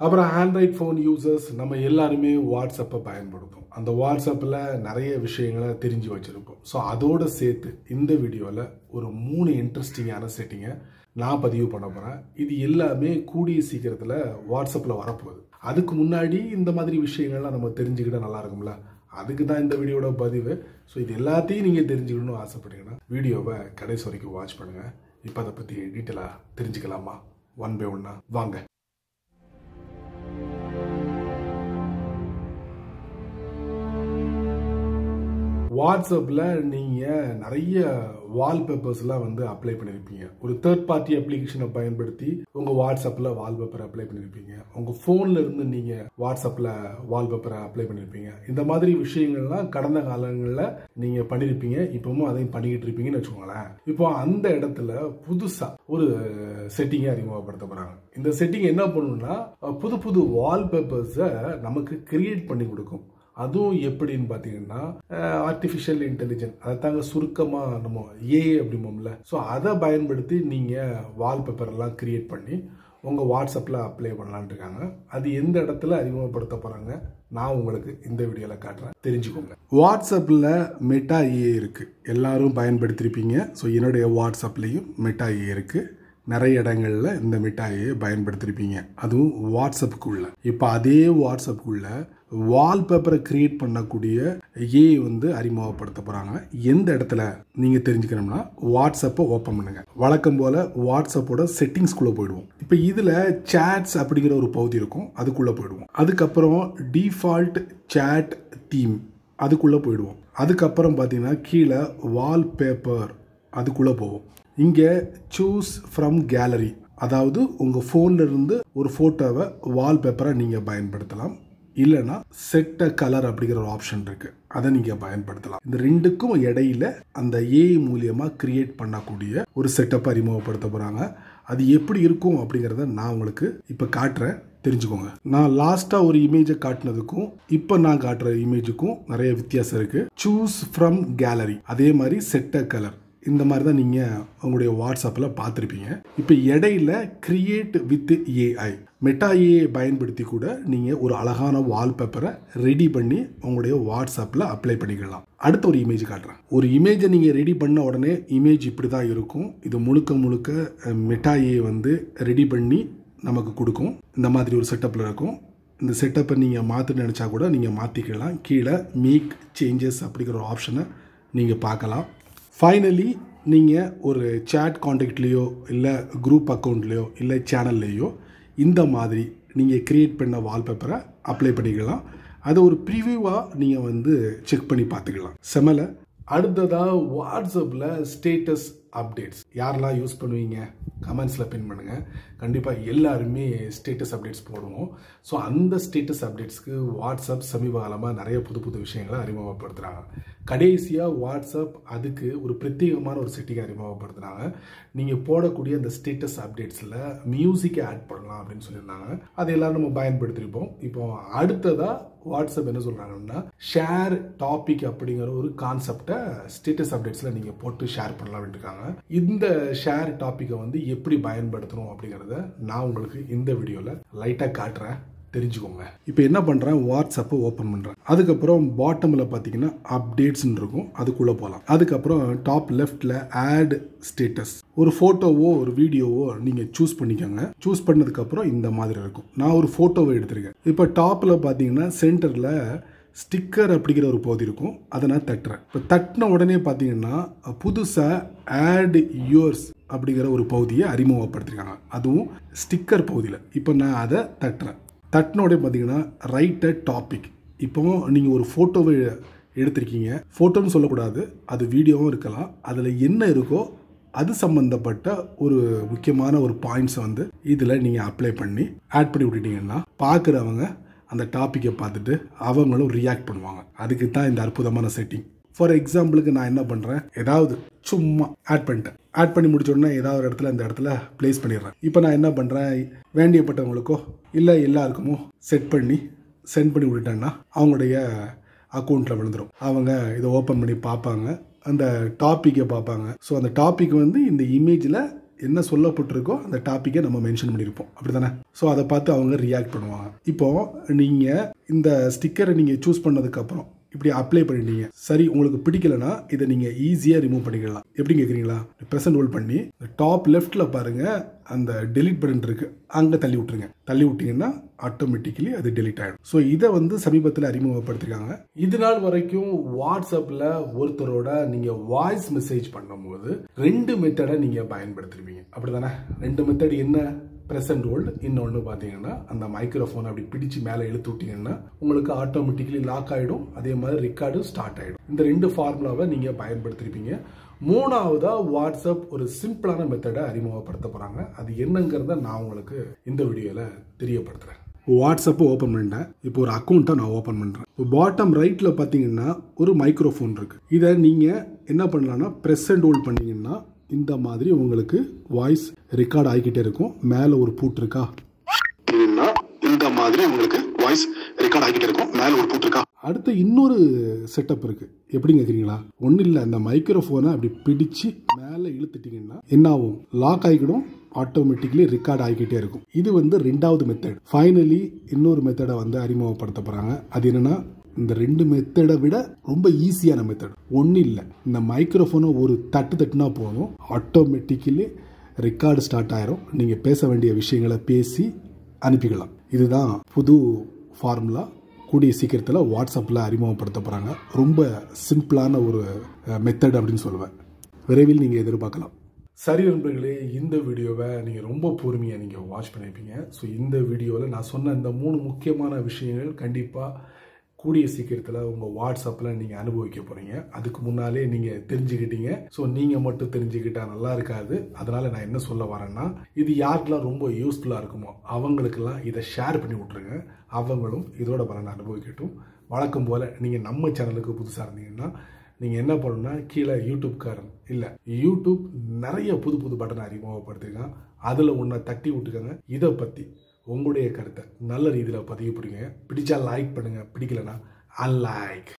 அப்புறம் Android phone users நம்ம எல்லாருமே வாட்ஸ்அப்பை பயன்படுத்தும். அந்த வாட்ஸ்அப்பில் நிறைய விஷயங்களை தெரிஞ்சு வச்சுருப்போம். ஸோ அதோடு சேர்த்து இந்த வீடியோவில் ஒரு 3 இன்ட்ரெஸ்டிங்கான செட்டிங்கை நான் பதிவு பண்ண போகிறேன். இது எல்லாமே கூடிய சீக்கிரத்தில் வாட்ஸ்அப்பில் வரப்போகுது. அதுக்கு முன்னாடி இந்த மாதிரி விஷயங்கள்லாம் நம்ம தெரிஞ்சுக்கிட்டால் நல்லா இருக்கும்ல, அதுக்கு தான் இந்த வீடியோட பதிவு. ஸோ இது எல்லாத்தையும் நீங்கள் தெரிஞ்சுக்கணும்னு ஆசைப்பட்டீங்கன்னா வீடியோவை கடைசி வரைக்கும் வாட்ச் பண்ணுங்கள். இப்போ அதை பற்றி டீட்டெயிலாக தெரிஞ்சுக்கலாமா? ஒன் பை ஒன்னா வாங்க. வாட்ஸ்அப்பில் நீங்கள் நிறைய வால்பேப்பர்ஸ்லாம் அப்ளை பண்ணியிருப்பீங்க. ஒரு தேர்ட் பார்ட்டி அப்ளிகேஷனை பயன்படுத்தி உங்கள் வாட்ஸ்அப்பில் வால்பேப்பரை அப்ளை பண்ணியிருப்பீங்க. உங்கள் ஃபோனில் இருந்து நீங்கள் வாட்ஸ்அப்பில் வால்பேப்பரை அப்ளை பண்ணியிருப்பீங்க. இந்த மாதிரி விஷயங்கள்லாம் கடந்த காலங்களில் நீங்கள் பண்ணியிருப்பீங்க. இப்பவும் அதையும் பண்ணிக்கிட்டு இருப்பீங்கன்னு வச்சுக்கோங்களேன். இப்போ அந்த இடத்துல புதுசாக ஒரு செட்டிங்கை அறிமுகப்படுத்த போகிறாங்க. இந்த செட்டிங் என்ன பண்ணுன்னா புது புது வால்பேப்பர்ஸை நமக்கு கிரியேட் பண்ணி கொடுக்கும். அதுவும் எப்படின்னு பார்த்தீங்கன்னா ஆர்டிஃபிஷியல் இன்டெலிஜென்ஸ், அதை தாங்க சுருக்கமாக நம்ம ஏஐ அப்படிம்போம்ல. ஸோ அதை பயன்படுத்தி நீங்கள் வால்பேப்பர்லாம் கிரியேட் பண்ணி உங்கள் வாட்ஸ்அப்பில் அப்ளை பண்ணலான்னு இருக்காங்க. அது எந்த இடத்துல அறிமுகப்படுத்த போகிறாங்க நான் உங்களுக்கு இந்த வீடியோவில் காட்டுறேன், தெரிஞ்சுக்கோங்க. வாட்ஸ்அப்பில் மெட்டா ஏஐ இருக்குது, எல்லாரும் பயன்படுத்தியிருப்பீங்க. ஸோ என்னுடைய வாட்ஸ்அப்லேயும் மெட்டா ஏஐ இருக்குது. நிறைய இடங்களில் இந்த மிட்டாயை பயன்படுத்தியிருப்பீங்க, அதுவும் வாட்ஸ்அப்புக்குள்ள. இப்போ அதே வாட்ஸ்அப்புக்குள்ள வால்பேப்பரை கிரியேட் பண்ணக்கூடிய ஏஐ அறிமுகப்படுத்த போகிறாங்க. எந்த இடத்துல நீங்கள் தெரிஞ்சுக்கணும்னா வாட்ஸ்அப்பை ஓப்பன் பண்ணுங்க. வழக்கம் போல் வாட்ஸ்அப்போட செட்டிங்ஸ்குள்ளே போயிடுவோம். இப்போ இதில் சேட்ஸ் அப்படிங்கிற ஒரு பகுதி இருக்கும், அதுக்குள்ளே போயிடுவோம். அதுக்கப்புறம் டிஃபால்ட் சேட் தீம், அதுக்குள்ளே போயிடுவோம். அதுக்கப்புறம் பார்த்தீங்கன்னா கீழே வால்பேப்பர், அதுக்குள்ளே போவோம். இங்கே சூஸ் ஃப்ரம் கேலரி, அதாவது உங்கள் ஃபோனில் இருந்து ஒரு ஃபோட்டோவை வால்பேப்பரை நீங்கள் பயன்படுத்தலாம். இல்லைன்னா செட் கலர் அப்படிங்கிற ஒரு ஆப்ஷன் இருக்குது, அதை நீங்கள் பயன்படுத்தலாம். இந்த ரெண்டுக்கும் இடையில அந்த ஏஐ மூலியமாக கிரியேட் பண்ணக்கூடிய ஒரு செட்டப்பை அறிமுகப்படுத்த போகிறாங்க. அது எப்படி இருக்கும் அப்படிங்கிறத நான் உங்களுக்கு இப்போ காட்டுறேன், தெரிஞ்சுக்கோங்க. நான் லாஸ்ட்டாக ஒரு இமேஜை காட்டினதுக்கும் இப்போ நான் காட்டுற இமேஜுக்கும் நிறைய வித்தியாசம் இருக்குது. சூஸ் ஃப்ரம் கேலரி, அதே மாதிரி செட் கலர், இந்த மாதிரி தான் நீங்கள் உங்களுடைய வாட்ஸ்அப்பில் பார்த்துருப்பீங்க. இப்போ இடையில create with AI, meta AI பயன்படுத்தி கூட நீங்கள் ஒரு அழகான வால்பேப்பரை ரெடி பண்ணி உங்களுடைய வாட்ஸ்அப்பில் அப்ளை பண்ணிக்கலாம். அடுத்த ஒரு இமேஜ் காட்டுறேன். ஒரு இமேஜை நீங்கள் ரெடி பண்ண உடனே இமேஜ் இப்படி தான் இருக்கும். இது முழுக்க முழுக்க மெட்டா ஏஐ ரெடி பண்ணி நமக்கு கொடுக்கும். இந்த மாதிரி ஒரு செட்டப்பில் இருக்கும். இந்த செட்டப்பை நீங்கள் மாற்ற நினச்சா கூட நீங்கள் மாற்றிக்கலாம். கீழே மேக் சேஞ்சஸ் அப்படிங்கிற ஒரு ஆப்ஷனை நீங்கள் பார்க்கலாம். ஃபைனலி நீங்கள் ஒரு சேட் காண்டாக்ட்லேயோ இல்லை குரூப் அக்கௌண்ட்லேயோ இல்லை சேனல்லையோ இந்த மாதிரி நீங்கள் க்ரியேட் பண்ண வால்பேப்பரை அப்ளை பண்ணிக்கலாம். அதை ஒரு ப்ரிவியூவாக நீங்கள் செக் பண்ணி பார்த்துக்கலாம். செமலை. அடுத்ததாக வாட்ஸ்அப்பில் ஸ்டேட்டஸ் அப்டேட்ஸ் யாரெல்லாம் யூஸ் பண்ணுவீங்க கமெண்ட்ஸில் பின் பண்ணுங்கள். கண்டிப்பாக எல்லாருமே ஸ்டேட்டஸ் அப்டேட்ஸ் போடுவோம். ஸோ அந்த ஸ்டேட்டஸ் அப்டேட்ஸ்க்கு வாட்ஸ்அப் சமீப காலமாக நிறைய புது புது விஷயங்களை அறிமுகப்படுத்துகிறாங்க. கடைசியாக வாட்ஸ்அப் அதுக்கு ஒரு பிரத்யேகமான ஒரு செட்டிங்கை அறிமுகப்படுத்துனாங்க. நீங்கள் போடக்கூடிய அந்த ஸ்டேட்டஸ் அப்டேட்ஸில் மியூசிக்கை ஆட் பண்ணலாம் அப்படின்னு சொல்லியிருந்தாங்க. அதை எல்லாரும் நம்ம பயன்படுத்தியிருப்போம். இப்போ அடுத்ததாக வாட்ஸ்அப் என்ன சொல்கிறாங்கன்னா ஷேர் டாபிக் அப்படிங்கிற ஒரு கான்செப்டை ஸ்டேட்டஸ் அப்டேட்ஸில் நீங்கள் போட்டு ஷேர் பண்ணலாம் அப்படின்னு இருக்காங்க. இந்த ஷேர் டாப்பிக்கை எப்படி பயன்படுத்தணும் அப்படிங்கிறத நான் உங்களுக்கு இந்த வீடியோவில் லைட்டாக காட்டுறேன், தெரிஞ்சுக்கோங்க. இப்போ என்ன பண்ணுறேன், வாட்ஸ்அப்பை ஓப்பன் பண்ணுறேன். அதுக்கப்புறம் பாட்டமில் பார்த்தீங்கன்னா அப்டேட்ஸ்ன்னு இருக்கும், அதுக்குள்ளே போகலாம். அதுக்கப்புறம் டாப் லெஃப்டில் ஆட் ஸ்டேட்டஸ், ஒரு ஃபோட்டோவோ ஒரு வீடியோவோ நீங்கள் சூஸ் பண்ணிக்கோங்க. சூஸ் பண்ணதுக்கப்புறம் இந்த மாதிரி இருக்கும். நான் ஒரு ஃபோட்டோவை எடுத்திருக்கேன். இப்போ டாப்பில் பார்த்தீங்கன்னா சென்டரில் ஸ்டிக்கர் அப்படிங்கிற ஒரு பகுதி இருக்கும், அதை நான் தட்டுறேன். இப்போ தட்டின உடனே பார்த்தீங்கன்னா புதுசாக ஆட் யுவர்ஸ் அப்படிங்கிற ஒரு பகுதியை அறிமுகப்படுத்திருக்காங்க, அதுவும் ஸ்டிக்கர் பகுதியில். இப்போ நான் அதை தட்டுறேன். தட்டின உடனே பார்த்தீங்கன்னா ரைட் அ டாபிக். இப்போ நீங்கள் ஒரு ஃபோட்டோவை எடுத்திருக்கீங்க, ஃபோட்டோன்னு சொல்லக்கூடாது, அது வீடியோவும் இருக்கலாம். அதில் என்ன இருக்கோ அது சம்பந்தப்பட்ட ஒரு முக்கியமான ஒரு பாயிண்ட்ஸை இதில் நீங்கள் அப்ளை பண்ணி ஆட் பண்ணி விட்டுட்டீங்கன்னா பார்க்குறவங்க அந்த டாப்பிக்கை பார்த்துட்டு அவங்களும் ரியாக்ட் பண்ணுவாங்க. அதுக்கு தான் இந்த அற்புதமான செட்டிங். ஃபார் எக்ஸாம்பிளுக்கு நான் என்ன பண்ணுறேன், ஏதாவது சும்மா ஆட் பண்ணிட்டேன். ஆட் பண்ணி முடிச்ச உடனே ஏதாவது ஒரு இடத்துல இந்த இடத்துல ப்ளேஸ் பண்ணிடுறேன். இப்போ நான் என்ன பண்ணுறேன், வேண்டியப்பட்டவங்களுக்கோ இல்லை எல்லாருக்குமோ செட் பண்ணி சென்ட் பண்ணி விட்டுட்டேன்னா அவங்களுடைய அக்கௌண்ட்டில் விழுந்துடும். அவங்க இதை ஓப்பன் பண்ணி பார்ப்பாங்க, அந்த டாப்பிக்கை பார்ப்பாங்க. ஸோ அந்த டாபிக் இந்த இமேஜில் என்ன சொல்லப்பட்டிருக்கோ அந்த டாப்பிக்கை நம்ம மென்ஷன் பண்ணியிருப்போம், அப்படி தானே? ஸோ அதை பார்த்து அவங்க ரியாக்ட் பண்ணுவாங்க. இப்போ நீங்கள் இந்த ஸ்டிக்கரை நீங்கள் சூஸ் பண்ணதுக்கப்புறம் இப்படி அப்ளை பண்ணிட்டீங்க, சரி உங்களுக்கு பிடிக்கலனா இதை நீங்கள் ஈஸியாக ரிமூவ் பண்ணிக்கலாம். எப்படி கேட்குறீங்களா? ப்ரெசன்ட் ஹோல்ட் பண்ணி டாப் லெஃப்ட்டில் பாருங்கள், அந்த டெலிட் பட்டன் இருக்கு, அங்கே தள்ளி விட்டுருங்க. தள்ளி விட்டீங்கன்னா ஆட்டோமேட்டிக்கலி அது டெலிட் ஆகிடும். ஸோ இதை வந்து சமீபத்தில் அறிமுகப்படுத்திருக்காங்க. இது நாள் வரைக்கும் வாட்ஸ்அப்பில் ஒருத்தரோட நீங்கள் வாய்ஸ் மெசேஜ் பண்ணும்போது 2 மெத்தடை நீங்கள் பயன்படுத்திருப்பீங்க, அப்படி தானே? 2 மெத்தட் என்ன? ப்ரெசன்ட் ஹோல்டு, இன்னொன்று பார்த்தீங்கன்னா அந்த மைக்ரோஃபோன் அப்படி பிடிச்சி மேலே இழுத்து விட்டீங்கன்னா உங்களுக்கு ஆட்டோமேட்டிக்கலி லாக் ஆகிடும், அதே மாதிரி ரெக்கார்டும் ஸ்டார்ட் ஆகிடும். இந்த 2 ஃபார்முலாவை நீங்கள் பயன்படுத்திருப்பீங்க. 3ஆவதா வாட்ஸ்அப் ஒரு சிம்பிளான மெத்தடை அறிமுகப்படுத்த போகிறாங்க. அது என்னங்கிறத நான் உங்களுக்கு இந்த வீடியோவில் தெரியப்படுத்துகிறேன். வாட்ஸ்அப்பை ஓப்பன் பண்ணிட்டேன். இப்போ ஒரு அக்கௌண்ட்டை நான் ஓப்பன் பண்ணுறேன். இப்போ பாட்டம் ரைட்டில் பார்த்தீங்கன்னா ஒரு மைக்ரோஃபோன் இருக்குது. இதை நீங்கள் என்ன பண்ணலான்னா ப்ரெசன்ட் ஹோல்ட் பண்ணிங்கன்னா இந்த மாதிரி உங்களுக்கு வாய்ஸ் ரெக்கார்ட் ஆகிக்கிட்டே இருக்கும். மேலே ஒரு பூட் இருக்கா, இந்த மாதிரி உங்களுக்கு வாய்ஸ் ரெக்கார்ட் ஆகிக்கிட்டே இருக்கும். மேலே ஒரு பூட் இருக்கா. அடுத்து இன்னொரு செட்டப் இருக்கு. எப்படி கேட்குறீங்களா? ஒன்றும் இல்லை, அந்த மைக்ரோஃபோனை அப்படி பிடிச்சு மேலே இழுத்துட்டீங்கன்னா என்ன ஆகும்? லாக் ஆகிக்கிடும், ஆட்டோமேட்டிக்கலி ரெக்கார்ட் ஆகிக்கிட்டே இருக்கும். இது வந்து 2வது மெத்தட். ஃபைனலி இன்னொரு மெத்தடை வந்து அறிமுகப்படுத்த போகிறாங்க. அது என்னன்னா இந்த 2 மெத்தடை விட ரொம்ப ஈஸியான மெத்தட். ஒன்றும் இல்லை, இந்த மைக்ரோஃபோனை ஒரு தட்டுனா போதும், ஆட்டோமேட்டிக்கலி ரெக்கார்டு ஸ்டார்ட் ஆயிரும். நீங்கள் பேச வேண்டிய விஷயங்களை பேசி அனுப்பிக்கலாம். இதுதான் புது ஃபார்முலா. கூடிய சீக்கிரத்தில் வாட்ஸ்அப்பில் அறிமுகப்படுத்த போகிறாங்க. ரொம்ப சிம்பிளான ஒரு மெத்தட் அப்படின்னு சொல்லுவேன். விரைவில் நீங்கள் எதிர்பார்க்கலாம். சரி நண்பர்களே, இந்த வீடியோவை நீங்கள் ரொம்ப பொறுமையாக நீங்கள் வாட்ச் பண்ணியிருப்பீங்க. ஸோ இந்த வீடியோவில் நான் சொன்ன இந்த 3 முக்கியமான விஷயங்கள் கண்டிப்பாக கூடிய சீக்கிரத்தில் உங்கள் வாட்ஸ்அப்பில் நீங்கள் அனுபவிக்க போகிறீங்க. அதுக்கு முன்னாலே நீங்கள் தெரிஞ்சுக்கிட்டீங்க. ஸோ நீங்கள் மட்டும் தெரிஞ்சுக்கிட்டால் நல்லா இருக்காது. அதனால் நான் என்ன சொல்ல வரேன்னா, இது யாருக்கெல்லாம் ரொம்ப யூஸ்ஃபுல்லாக இருக்குமோ அவங்களுக்கெல்லாம் இதை ஷேர் பண்ணி விட்ருங்க. அவங்களும் இதோட பலனை அனுபவிக்கட்டும். வழக்கம் போல் நீங்கள் நம்ம சேனலுக்கு புதுசாக இருந்தீங்கன்னா நீங்கள் என்ன பண்ணணும்னா கீழே யூடியூப்காரன் இல்லை யூடியூப் நிறைய புது பட்டனை அறிமுகப்படுத்திருக்கான். அதில் ஒன்றை தட்டி விட்டுக்கோங்க. இதை பற்றி உங்களுடைய கருத்தை நல்ல ரீதியில் பதிவு பண்ணுங்க. பிடிச்சா லைக் பண்ணுங்க, பிடிக்கலனா அன்லைக்.